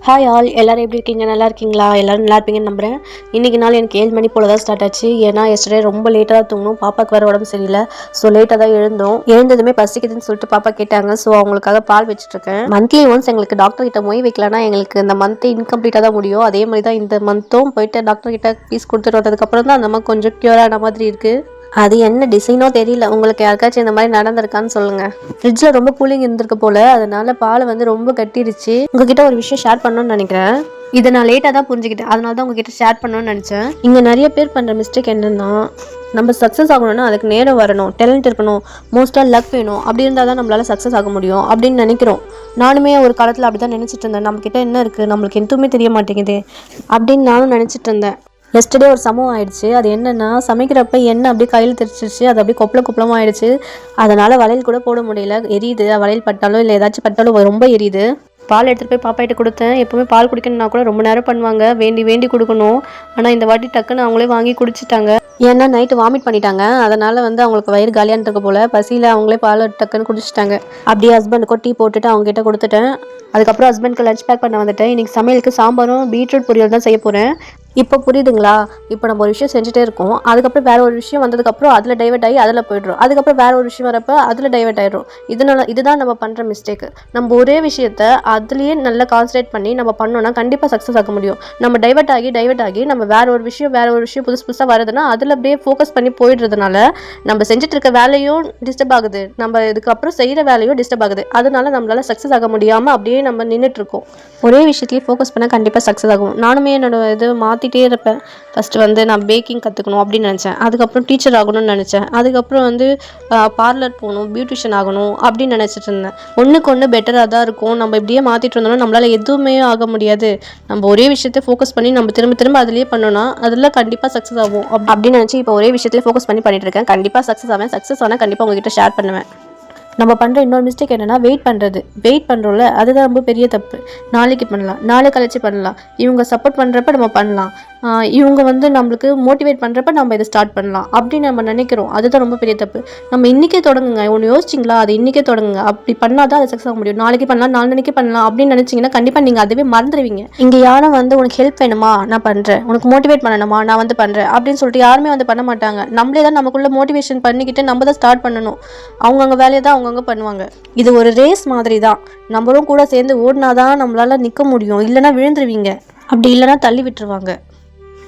Hi all, எல்லோரும் எப்படி இருக்கீங்க? நல்லா இருக்கீங்களா? எல்லோரும் நல்லா இருப்பீங்கன்னு நம்புகிறேன். இன்றைக்கி நாள் எனக்கு 7 மணி போல் தான் ஸ்டார்ட் ஆச்சு. ஏன்னா எஸ்டர்டே ரொம்ப லேட்டாக தான் தூங்கணும். பாப்பாவுக்கு வேறு உடம்பு சரியில்லை. ஸோ லேட்டாக தான் எழுந்தோம். எழுந்ததுமே பசிக்குதுன்னு சொல்லிட்டு பாப்பா கேட்டாங்க. ஸோ அவங்களுக்காக பால் வச்சுட்ருக்கேன். மந்த்லி ஒன்ஸ் எங்களுக்கு டாக்டர் கிட்ட மொய் வைக்கலன்னா எங்களுக்கு இந்த மந்த்து இன்கம்ப்ளீட்டாக தான் முடியும். அதே மாதிரி தான் இந்த மந்த்தும் போயிட்டு டாக்டர் கிட்ட ஃபீஸ் கொடுத்துட்டு வந்ததுக்கப்புறம் தான் அந்த மாதிரி கொஞ்சம் க்யூர் ஆன மாதிரி இருக்குது. அது என்ன டிசைனோ தெரியல. உங்களுக்கு யாருக்காச்சும் இந்த மாதிரி நடந்திருக்கான்னு சொல்லுங்கள். ஃப்ரிட்ஜில் ரொம்ப கூலிங் இருந்திருக்கு போல், அதனால பால் வந்து ரொம்ப கட்டிருச்சு. உங்ககிட்ட ஒரு விஷயம் ஷேர் பண்ணணும்னு நினைக்கிறேன். இதை நான் லேட்டாக தான் புரிஞ்சுக்கிட்டேன். அதனால தான் உங்ககிட்ட ஷேர் பண்ணணும்னு நினச்சேன். இங்கே நிறைய பேர் பண்ணுற மிஸ்டேக் என்னென்னா, நம்ம சக்ஸஸ் ஆகணும்னா அதுக்கு நேரம் வரணும், டேலண்ட் இருக்கணும், மோஸ்ட்டாக லக் வேணும். அப்படி இருந்தால் தான் நம்மளால் சக்ஸஸ் ஆக முடியும் அப்படின்னு நினைக்கிறோம். நானுமே ஒரு காலத்தில் அப்படி தான் நினச்சிட்டு இருந்தேன். நம்மக்கிட்ட என்ன இருக்குது, நம்மளுக்கு எதுவுமே தெரிய மாட்டேங்குது அப்படின்னு நானும் நினச்சிட்டு இருந்தேன். எஸ்டர்டே ஒரு சம்பவம் ஆயிடுச்சு. அது என்னென்னா, சமைக்கிறப்ப எண்ணெய் அப்படியே கையில் தெரிச்சிருச்சு. அது அப்படியே கொப்பளமாக ஆயிடுச்சு. அதனால் வளையல் கூட போட முடியல. எரியுது. வளையல் பட்டாலும் இல்லை ஏதாச்சும் பட்டாலும் ரொம்ப எரியுது. பால் எடுத்துகிட்டு போய் பாப்பாயிட்ட கொடுத்தேன். எப்போவுமே பால் குடிக்கணும்னா கூட ரொம்ப நேரம் பண்ணுவாங்க, வேண்டி வேண்டி கொடுக்கணும். ஆனால் இந்த வாட்டி டக்குன்னு அவங்களே வாங்கி குடிச்சிட்டாங்க. ஏன்னா நைட்டு வாமிட் பண்ணிட்டாங்க. அதனால் வந்து அவங்களுக்கு வயிறு காலியான்னு இருக்க போல், பசியில் அவங்களே பால் டக்குன்னு குடிச்சிட்டாங்க. அப்படியே ஹஸ்பண்டுக்கு டீ போட்டுட்டு அவங்ககிட்ட கொடுத்துட்டேன். அதுக்கப்புறம் ஹஸ்பண்டுக்கு லஞ்ச் பேக் பண்ண வந்துட்டேன். இன்றைக்கி சமையலுக்கு சாம்பாரும் பீட்ரூட் பொரியல் தான் செய்ய போகிறேன். இப்போ புரியுதுங்களா? இப்போ நம்ம ஒரு விஷயம் செஞ்சுட்டே இருக்கோம். அதுக்கப்புறம் வேறு ஒரு விஷயம் வந்ததுக்கப்புறம் அதில் டைவர்ட் ஆகி அதில் போய்ட்றோம். அதுக்கப்புறம் வேறு ஒரு விஷயம் வரப்போ அதில் டைவர்ட் ஆகிடும். இதுதான் நம்ம பண்ணுற மிஸ்டேக்கு. நம்ம ஒரே விஷயத்தை அதுலேயே நல்லா கான்சன்ட்ரேட் பண்ணி நம்ம பண்ணோன்னா கண்டிப்பாக சக்ஸஸ் ஆக முடியும். நம்ம டைவர்ட் ஆகி நம்ம வேறு ஒரு விஷயம் புதுசாக வருதுன்னா அதில் அப்படியே ஃபோக்கஸ் பண்ணி போயிடுறதுனால நம்ம செஞ்சுட்டு இருக்க வேலையும் டிஸ்டர்ப் ஆகுது, நம்ம இதுக்கப்புறம் செய்கிற வேலையும் டிஸ்டர்ப் ஆகுது. அதனால நம்மளால் சக்ஸஸ் ஆக முடியாமல் அப்படியே நம்ம நின்றுட்டுருக்கோம். ஒரே விஷயத்தையே ஃபோக்கஸ் பண்ணால் கண்டிப்பாக சக்ஸஸ் ஆகும். நானுமே என்னோட இது மாற்றிட்டே இருப்பேன். ஃபஸ்ட்டு வந்து நான் பேக்கிங் கற்றுக்கணும் அப்படின்னு நினச்சேன். அதுக்கப்புறம் டீச்சர் ஆகணும்னு நினச்சேன். அதுக்கப்புறம் வந்து பார்லர் போகணும், பியூட்டிஷியன் ஆகணும் அப்படின்னு நினச்சிட்டு இருந்தேன். ஒன்றுக்கு ஒன்று பெட்டராக தான் இருக்கும். நம்ம இப்படியே மாற்றிட்டு இருந்தோம்னா நம்மளால் எதுவுமே ஆக முடியாது. நம்ம ஒரே விஷயத்தை ஃபோக்கஸ் பண்ணி நம்ம திரும்ப அதுலேயே பண்ணோன்னா அதில் கண்டிப்பாக சக்ஸஸ் ஆகும் அப்படின்னு நினச்சி இப்போ ஒரே விஷயத்துலேயே ஃபோக்கஸ் பண்ணி பண்ணிட்டு இருக்கேன். கண்டிப்பாக சக்ஸஸ் ஆவேன். சக்ஸஸ் ஆனால் கண்டிப்பாக உங்ககிட்ட ஷேர் பண்ணுவேன். நம்ம பண்ணுற இன்னொரு மிஸ்டேக் என்னென்னா, வெயிட் பண்ணுறோம்ல, அதுதான் ரொம்ப பெரிய தப்பு. நாளைக்கு பண்ணலாம், நாளை கழிச்சு பண்ணலாம், இவங்க சப்போர்ட் பண்ணுறப்ப நம்ம பண்ணலாம், இவங்க வந்து நம்மளுக்கு மோட்டிவேட் பண்ணுறப்ப நம்ம இதை ஸ்டார்ட் பண்ணலாம் அப்படின்னு நம்ம நினைக்கிறோம். அதுதான் ரொம்ப பெரிய தப்பு. நம்ம இன்றைக்கே தொடங்குங்க. ஒன்று யோசிச்சிங்களா, அது இன்றைக்கே தொடங்குங்க. அப்படி பண்ணால் தான் அது சக்ஸஸ் ஆக முடியும். நாளைக்கு பண்ணலாம், நாளைக்கு பண்ணலாம் அப்படின்னு நினச்சிங்கன்னா கண்டிப்பாக நீங்கள் அதுவே மறந்துடுவீங்க. இங்கே யாரும் வந்து உனக்கு ஹெல்ப் வேணுமா, நான் பண்ணுறேன், உனக்கு மோட்டிவேட் பண்ணணுமா, நான் வந்து பண்ணுறேன் அப்படின்னு சொல்லிட்டு யாருமே வந்து பண்ண மாட்டாங்க. நம்மளே தான் நமக்குள்ளே மோட்டிவேஷன் பண்ணிக்கிட்டு நம்ம தான் ஸ்டார்ட் பண்ணணும். அவங்கவுங்க வேலையை தான் அவங்கவுங்க பண்ணுவாங்க. இது ஒரு ரேஸ் மாதிரி தான். நம்மளும் கூட சேர்ந்து ஓடினாதான் நம்மளால நிற்க முடியும். இல்லைனா விழுந்துருவீங்க, அப்படி இல்லைனா தள்ளி விட்டுருவாங்க.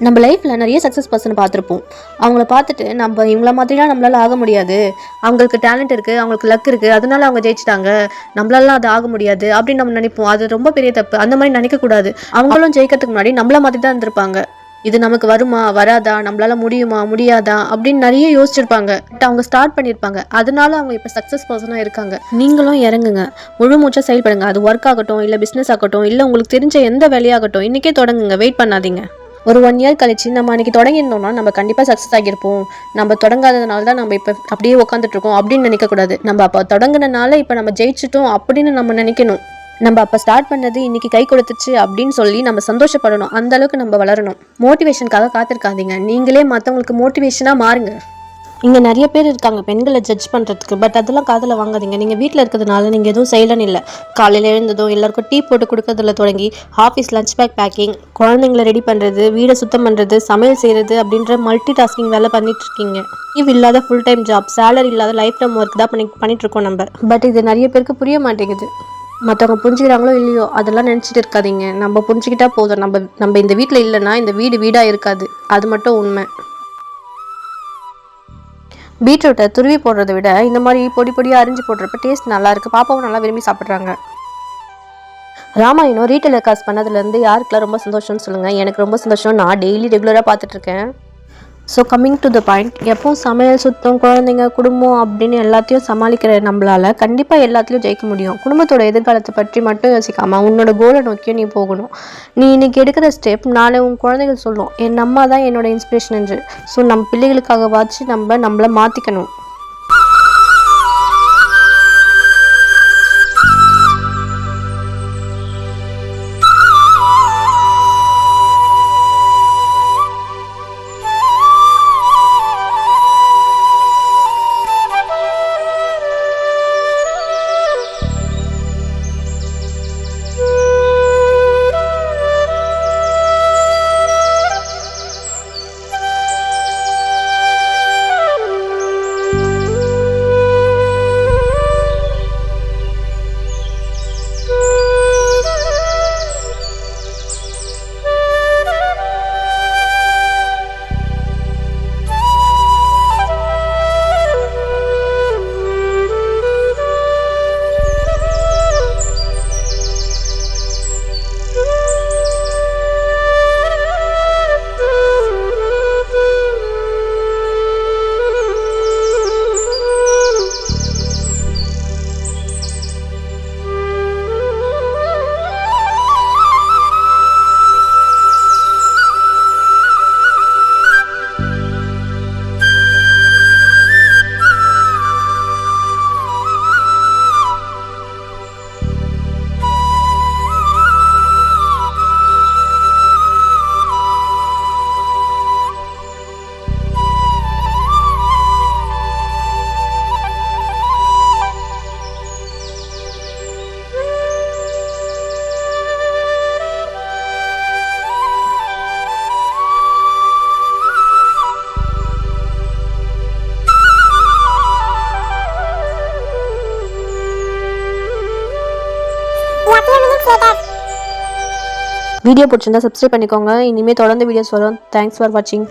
நம்ம லைஃப்பில் நிறைய சக்ஸஸ் பர்சன் பார்த்துருப்போம். அவங்கள பார்த்துட்டு நம்ம இவங்கள மாதிரிலாம் நம்மளால் ஆக முடியாது, அவங்களுக்கு டேலண்ட் இருக்குது, அவங்களுக்கு லக் இருக்குது, அதனால அவங்க ஜெயிச்சிட்டாங்க, நம்மளாலாம் அது ஆக முடியாது அப்படின்னு நம்ம நினைப்போம். அது ரொம்ப பெரிய தப்பு. அந்த மாதிரி நினைக்கக்கூடாது. அவங்களும் ஜெயிக்கிறதுக்கு முன்னாடி நம்மள மாதிரி தான் இருந்திருப்பாங்க. இது நமக்கு வருமா வராதா, நம்மளால முடியுமா முடியாதா அப்படின்னு நிறைய யோசிச்சிருப்பாங்க. பட் அவங்க ஸ்டார்ட் பண்ணியிருப்பாங்க. அதனால அவங்க இப்போ சக்ஸஸ் பர்சனாக இருக்காங்க. நீங்களும் இறங்குங்க, முழு மூச்சா செயல்படுங்க. அது ஒர்க் ஆகட்டும், இல்லை பிஸ்னஸ் ஆகட்டும், இல்லை உங்களுக்கு தெரிஞ்ச எந்த வேலையாகட்டும், இன்றைக்கே தொடங்குங்க. வெயிட் பண்ணாதீங்க. ஒரு 1 இயர் கழிச்சு நம்ம அன்றைக்கி தொடங்கியிருந்தோம்னா நம்ம கண்டிப்பாக சக்ஸஸ் ஆகியிருப்போம். நம்ம தொடங்காததுனால தான் நம்ம இப்போ அப்படியே உட்காந்துட்ருக்கோம் அப்படின்னு நினைக்கக்கூடாது. நம்ம அப்போ தொடங்கினால இப்போ நம்ம ஜெயிச்சிட்டோம் அப்படின்னு நம்ம நினைக்கணும். நம்ம அப்போ ஸ்டார்ட் பண்ணது இன்றைக்கி கை கொடுத்துச்சு அப்படின்னு சொல்லி நம்ம சந்தோஷப்படணும். அந்தளவுக்கு நம்ம வளரணும். மோட்டிவேஷனுக்காக காத்திருக்காதீங்க. நீங்களே மற்றவங்களுக்கு மோட்டிவேஷனாக மாறுங்க. இங்கே நிறைய பேர் இருக்காங்க பெண்களை ஜட்ஜ் பண்ணுறதுக்கு. பட் அதெல்லாம் காதில் வாங்காதீங்க. நீங்கள் வீட்டில் இருக்கிறதுனால நீங்கள் எதுவும் செய்யலன்னு இல்லை. காலையில் எழுந்ததும் எல்லாருக்கும் டீ போட்டு கொடுக்கறதுல தொடங்கி ஆஃபீஸ் லஞ்ச் பேக்கிங், குழந்தைங்களை ரெடி பண்ணுறது, வீடை சுத்தம் பண்ணுறது, சமையல் செய்கிறது அப்படின்ற மல்டி டாஸ்கிங் வேலை பண்ணிட்டுருக்கீங்க. லீவ் இல்லாத ஃபுல் டைம் ஜாப், சேலரி இல்லாத லைஃப் டைம் ஒர்க் தான் பண்ணிகிட்ருக்கோம் நம்ம. பட் இது நிறைய பேருக்கு புரிய மாட்டேங்குது. மற்றவங்க புரிஞ்சுக்கிறாங்களோ இல்லையோ அதெல்லாம் நினச்சிட்டு இருக்காதீங்க. நம்ம புரிஞ்சுக்கிட்டா போதும். நம்ம இந்த வீட்டில் இல்லைன்னா இந்த வீடாக இருக்காது. அது மட்டும் உண்மை. பீட்ரூட்டை துருவி போடுறதை விட இந்த மாதிரி பொடியாக அரிஞ்சு போடுறப்ப டேஸ்ட் நல்லாயிருக்கு. பாப்பாவும் நல்லா விரும்பி சாப்பிட்றாங்க. ராமாயணம் ரீட்டெயில் காசு பண்ணதுலேருந்து யாருக்கெல்லாம் ரொம்ப சந்தோஷம்னு சொல்லுங்கள். எனக்கு ரொம்ப சந்தோஷம். நான் டெய்லி ரெகுலராக பார்த்துட்ருக்கேன். So coming to the point, எப்போ சமையல், சுத்தம், குழந்தைங்க, குடும்பம் அப்படின்னு எல்லாத்தையும் சமாளிக்கிற நம்மளால் கண்டிப்பாக எல்லாத்துலேயும் ஜெயிக்க முடியும். குடும்பத்தோட எதிர்காலத்தை பற்றி மட்டும் யோசிக்காமல் உன்னோட கோலை நோக்கியும் நீ போகணும். நீ இன்றைக்கி எடுக்கிற ஸ்டெப் நாளை உன் குழந்தைகள் சொல்லும், என் அம்மா தான் என்னோட இன்ஸ்பிரேஷன் என்று. ஸோ நம்ம பிள்ளைகளுக்காகவாச்சு நம்மளை மாற்றிக்கணும். appreciated. வீடியோ பிடிச்சிருந்தா சப்ஸ்கிரைப் பண்ணிக்கோங்க. இனிமேல் தொடர்ந்து வீடியோஸ் வரும். தேங்க்ஸ் ஃபார் வாட்சிங்.